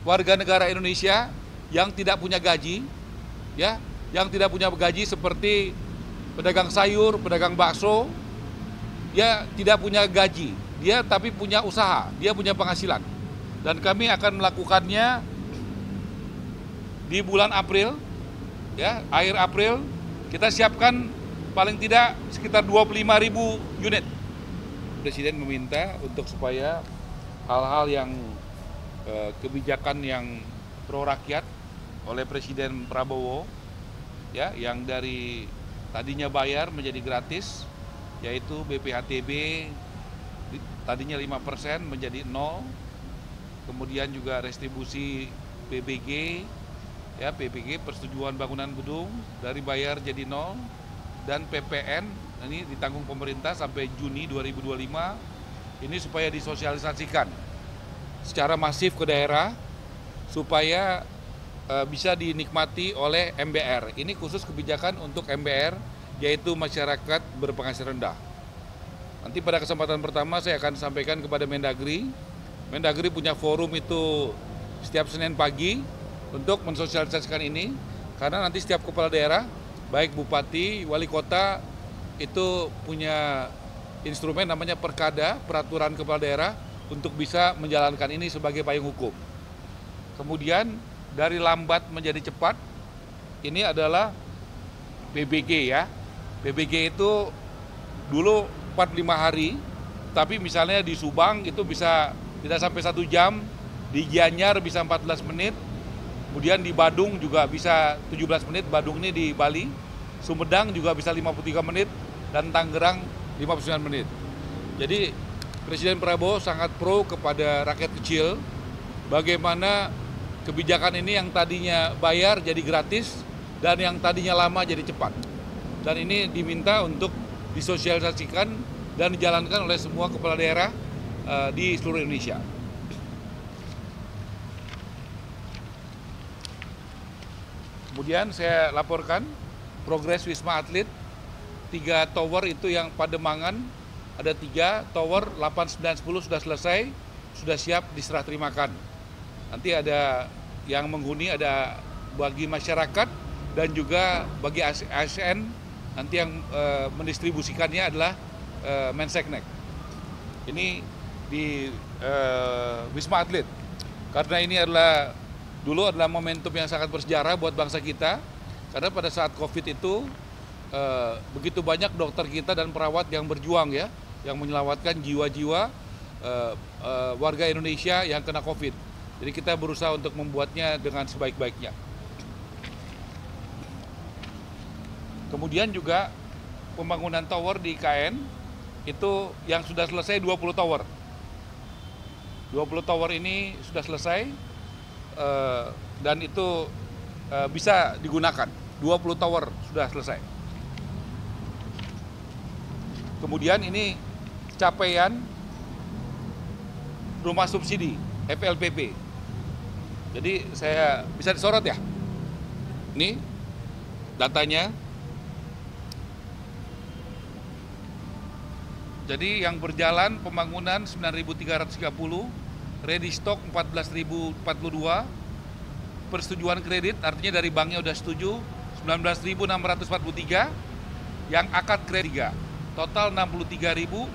warga negara Indonesia yang tidak punya gaji, ya, yang tidak punya gaji seperti pedagang sayur, pedagang bakso, dia tidak punya gaji, dia tapi punya usaha, dia punya penghasilan. Dan kami akan melakukannya di bulan April, ya, akhir April kita siapkan paling tidak sekitar 25.000 unit. Presiden meminta untuk supaya hal-hal yang kebijakan yang pro rakyat oleh Presiden Prabowo, ya, yang dari tadinya bayar menjadi gratis, yaitu BPHTB tadinya 5% menjadi 0, kemudian juga restribusi PBG, ya, PBG persetujuan bangunan gedung dari bayar jadi 0, dan PPN ini ditanggung pemerintah sampai Juni 2025, ini supaya disosialisasikan secara masif ke daerah supaya bisa dinikmati oleh MBR. Ini khusus kebijakan untuk MBR, yaitu masyarakat berpenghasilan rendah. Nanti pada kesempatan pertama saya akan sampaikan kepada Mendagri. Mendagri punya forum itu setiap Senin pagi untuk mensosialisasikan ini, karena nanti setiap kepala daerah, baik bupati, wali kota, itu punya instrumen namanya Perkada, peraturan kepala daerah, untuk bisa menjalankan ini sebagai payung hukum. Kemudian dari lambat menjadi cepat, ini adalah PBG, ya. PBG itu dulu 45 hari, tapi misalnya di Subang itu bisa tidak sampai 1 jam, di Gianyar bisa 14 menit, kemudian di Badung juga bisa 17 menit, Badung ini di Bali, Sumedang juga bisa 53 menit, dan Tangerang 59 menit. Jadi Presiden Prabowo sangat pro kepada rakyat kecil, bagaimana kebijakan ini yang tadinya bayar jadi gratis, dan yang tadinya lama jadi cepat. Dan ini diminta untuk disosialisasikan dan dijalankan oleh semua kepala daerah di seluruh Indonesia. Kemudian saya laporkan progres Wisma Atlet, 3 tower itu yang Pademangan, ada 3 tower, 8, 9, 10 sudah selesai, sudah siap diserah terimakan. Nanti ada yang menghuni, ada bagi masyarakat dan juga bagi ASN, nanti yang mendistribusikannya adalah Menseknek. Ini di Wisma Atlet, karena ini adalah dulu adalah momentum yang sangat bersejarah buat bangsa kita, karena pada saat COVID itu begitu banyak dokter kita dan perawat yang berjuang, ya, yang menyelamatkan jiwa-jiwa warga Indonesia yang kena COVID. Jadi kita berusaha untuk membuatnya dengan sebaik-baiknya. Kemudian juga pembangunan tower di IKN itu yang sudah selesai 20 tower. 20 tower ini sudah selesai dan itu bisa digunakan. 20 tower sudah selesai. Kemudian ini capaian rumah subsidi FLPP. Jadi saya bisa disorot, ya. Ini datanya. Jadi yang berjalan pembangunan 9.330, ready stock 14.042, persetujuan kredit artinya dari banknya udah setuju 19.643, yang akad kredit 3. Total 63.618.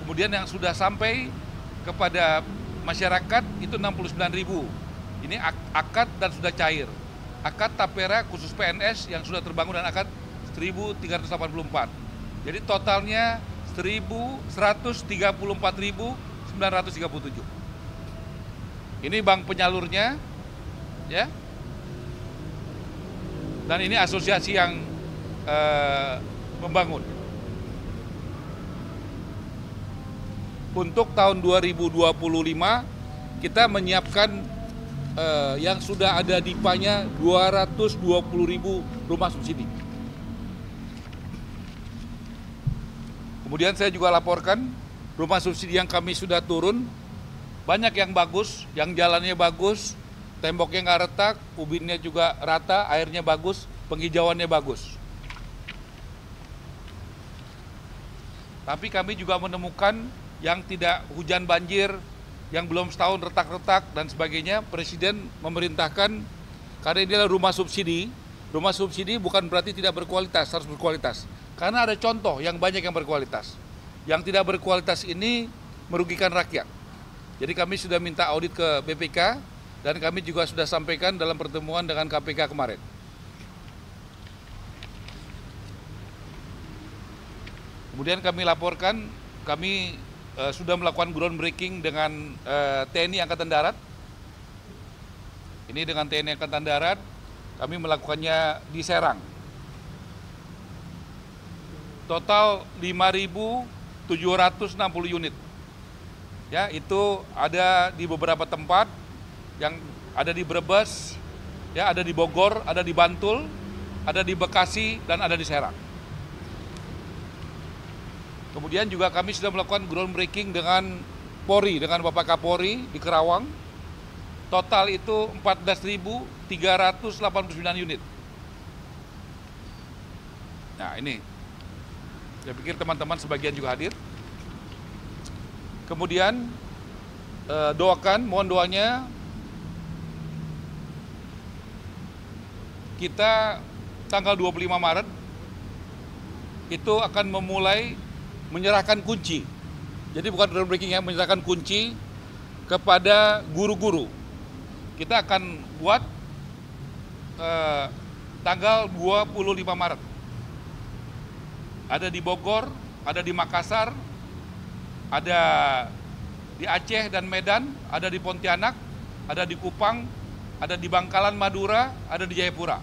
Kemudian yang sudah sampai kepada masyarakat itu 69.000. Ini akad dan sudah cair. Akad Tapera khusus PNS yang sudah terbangun dan akad 1.384. Jadi totalnya 134.937. Ini bank penyalurnya, ya. Dan ini asosiasi yang membangun. Untuk tahun 2025 kita menyiapkan yang sudah ada DIPA-nya 220.000 rumah subsidi. Kemudian saya juga laporkan rumah subsidi yang kami sudah turun, banyak yang bagus, yang jalannya bagus, temboknya nggak retak, ubinnya juga rata, airnya bagus, penghijauannya bagus. Tapi kami juga menemukan yang tidak hujan banjir, yang belum setahun retak-retak dan sebagainya, Presiden memerintahkan, karena ini adalah rumah subsidi. Rumah subsidi bukan berarti tidak berkualitas, harus berkualitas. Karena ada contoh yang banyak yang berkualitas. Yang tidak berkualitas ini merugikan rakyat. Jadi kami sudah minta audit ke BPK dan kami juga sudah sampaikan dalam pertemuan dengan KPK kemarin. Kemudian kami laporkan, kami sudah melakukan groundbreaking dengan TNI Angkatan Darat. Ini dengan TNI Angkatan Darat, kami melakukannya di Serang. Total 5.760 unit. Ya, itu ada di beberapa tempat, yang ada di Brebes, ya, ada di Bogor, ada di Bantul, ada di Bekasi, dan ada di Serang. Kemudian juga kami sudah melakukan groundbreaking dengan Polri, dengan Bapak Kapolri di Kerawang. Total itu 14.389 unit. Nah ini, saya pikir teman-teman sebagian juga hadir. Kemudian doakan, mohon doanya, kita tanggal 25 Maret itu akan memulai menyerahkan kunci. Jadi bukan groundbreaking ya, menyerahkan kunci kepada guru-guru. Kita akan buat tanggal 25 Maret. Ada di Bogor, ada di Makassar, ada di Aceh dan Medan, ada di Pontianak, ada di Kupang, ada di Bangkalan, Madura, ada di Jayapura.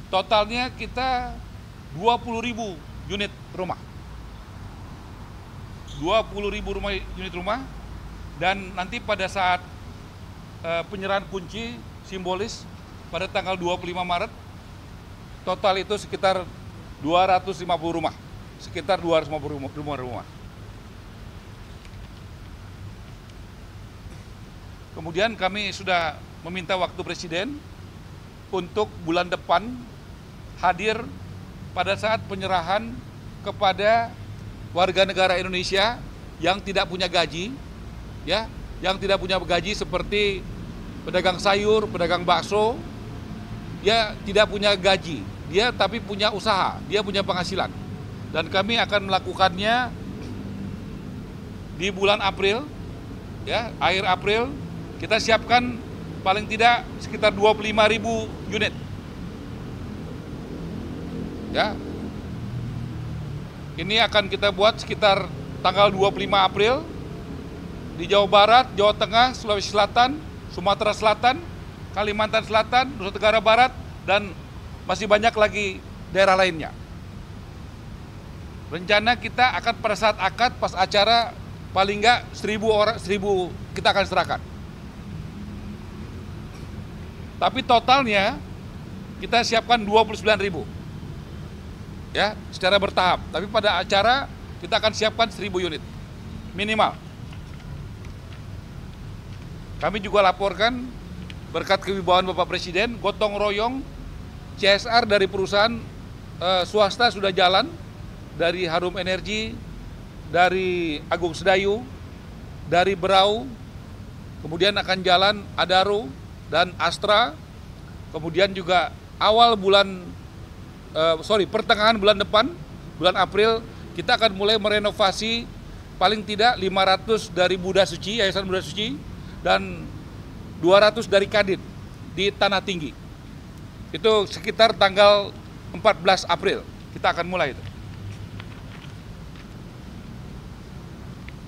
Totalnya kita 20.000 unit rumah. 20.000 unit rumah, dan nanti pada saat penyerahan kunci simbolis pada tanggal 25 Maret, total itu sekitar 250 rumah. Sekitar 250 rumah. Kemudian kami sudah meminta waktu Presiden untuk bulan depan hadir pada saat penyerahan kepada warga negara Indonesia yang tidak punya gaji, ya, yang tidak punya gaji seperti pedagang sayur, pedagang bakso, dia tidak punya gaji, dia tapi punya usaha, dia punya penghasilan. Dan kami akan melakukannya di bulan April, ya, akhir April. Kita siapkan paling tidak sekitar 25.000 unit. Ya. Ini akan kita buat sekitar tanggal 25 April di Jawa Barat, Jawa Tengah, Sulawesi Selatan, Sumatera Selatan, Kalimantan Selatan, Nusa Tenggara Barat, dan masih banyak lagi daerah lainnya. Rencana kita akan pada saat akad, pas acara, paling enggak 1.000 orang, 1.000 kita akan serahkan. Tapi totalnya kita siapkan 29.000. Ya, secara bertahap. Tapi pada acara kita akan siapkan 1.000 unit minimal. Kami juga laporkan berkat kewibawaan Bapak Presiden, gotong royong CSR dari perusahaan swasta sudah jalan, dari Harum Energi, dari Agung Sedayu, dari Berau, kemudian akan jalan Adaro dan Astra. Kemudian juga pertengahan bulan depan, bulan April, kita akan mulai merenovasi paling tidak 500 dari Buddha Suci, Yayasan Buddha Suci, dan 200 dari Kadin di Tanah Tinggi. Itu sekitar tanggal 14 April kita akan mulai itu.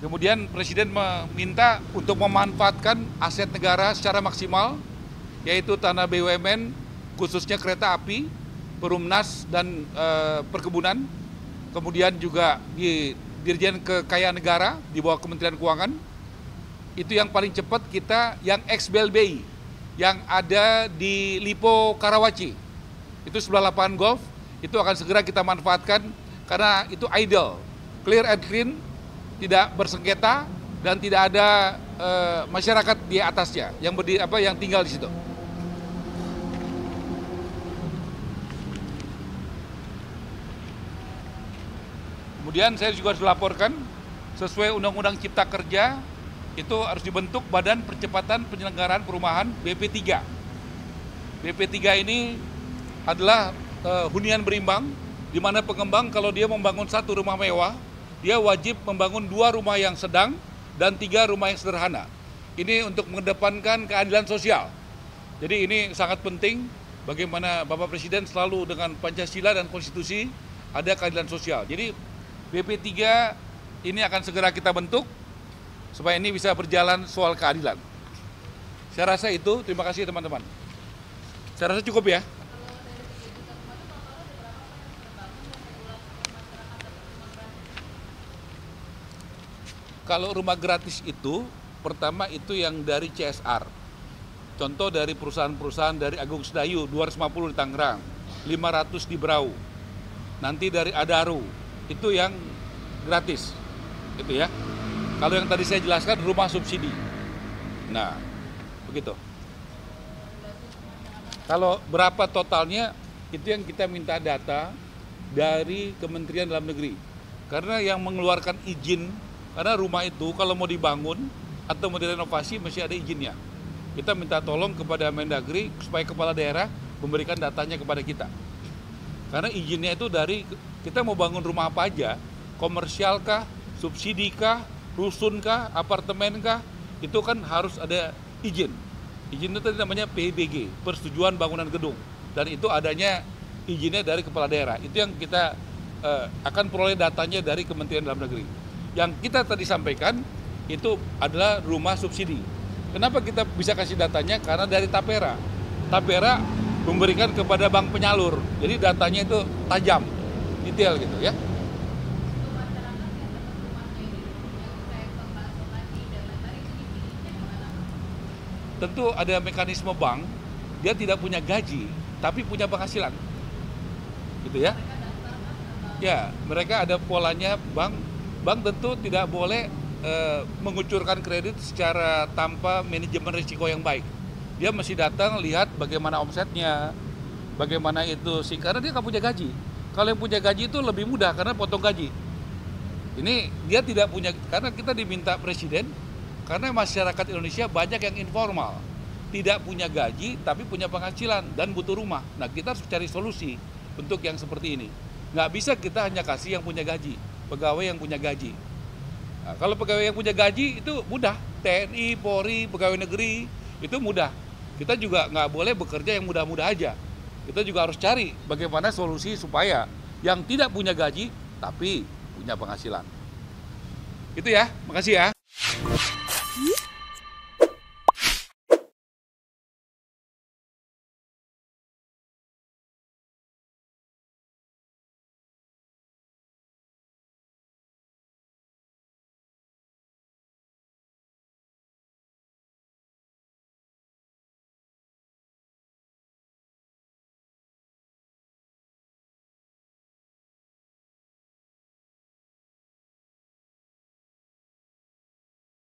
Kemudian Presiden meminta untuk memanfaatkan aset negara secara maksimal, yaitu tanah BUMN, khususnya kereta api, Perumnas, dan perkebunan. Kemudian juga di Dirjen Kekayaan Negara di bawah Kementerian Keuangan. Itu yang paling cepat kita, yang ex-BLBI, yang ada di Lipo Karawaci. Itu sebelah lapangan golf, itu akan segera kita manfaatkan karena itu idle, clear and clean, tidak bersengketa, dan tidak ada masyarakat di atasnya yang tinggal di situ. Kemudian saya juga sudah laporkan sesuai Undang-Undang Cipta Kerja itu harus dibentuk Badan Percepatan Penyelenggaraan Perumahan BP3. BP3 ini adalah hunian berimbang, di mana pengembang kalau dia membangun satu rumah mewah, dia wajib membangun 2 rumah yang sedang dan 3 rumah yang sederhana. Ini untuk mengedepankan keadilan sosial. Jadi ini sangat penting bagaimana Bapak Presiden selalu dengan Pancasila dan Konstitusi ada keadilan sosial. Jadi BP3 ini akan segera kita bentuk supaya ini bisa berjalan soal keadilan. Saya rasa itu, terima kasih teman-teman. Saya rasa cukup ya. Kalau rumah gratis itu, pertama itu yang dari CSR. Contoh dari perusahaan-perusahaan dari Agung Sedayu, 250 di Tangerang, 500 di Berau. Nanti dari Adaru, itu yang gratis. Gitu ya. Kalau yang tadi saya jelaskan rumah subsidi. Nah, begitu. Kalau berapa totalnya, itu yang kita minta data dari Kementerian Dalam Negeri. Karena yang mengeluarkan izin, karena rumah itu kalau mau dibangun atau mau direnovasi mesti ada izinnya. Kita minta tolong kepada Mendagri supaya kepala daerah memberikan datanya kepada kita. Karena izinnya itu dari, kita mau bangun rumah apa aja, komersial kah, subsidi kah, rusun kah, apartemen kah, itu kan harus ada izin. Izin itu namanya PBG, Persetujuan Bangunan Gedung. Dan itu adanya izinnya dari kepala daerah. Itu yang kita akan peroleh datanya dari Kementerian Dalam Negeri. Yang kita tadi sampaikan itu adalah rumah subsidi. Kenapa kita bisa kasih datanya? Karena dari Tapera. Tapera memberikan kepada bank penyalur. Jadi datanya itu tajam, detail gitu ya. Tentu ada mekanisme bank, dia tidak punya gaji, tapi punya penghasilan. Gitu ya. Ya, mereka ada polanya, bank tentu tidak boleh mengucurkan kredit secara tanpa manajemen risiko yang baik. Dia mesti datang lihat bagaimana omsetnya, bagaimana itu sih, karena dia nggak punya gaji. Kalau yang punya gaji itu lebih mudah karena potong gaji. Ini dia tidak punya, karena kita diminta Presiden, karena masyarakat Indonesia banyak yang informal, tidak punya gaji tapi punya penghasilan dan butuh rumah. Nah, kita harus cari solusi untuk yang seperti ini. Nggak bisa kita hanya kasih yang punya gaji, pegawai yang punya gaji. Nah, kalau pegawai yang punya gaji itu mudah, TNI, Polri, pegawai negeri, itu mudah. Kita juga nggak boleh bekerja yang mudah-mudah aja. Kita juga harus cari bagaimana solusi supaya yang tidak punya gaji tapi punya penghasilan. Itu ya, makasih ya.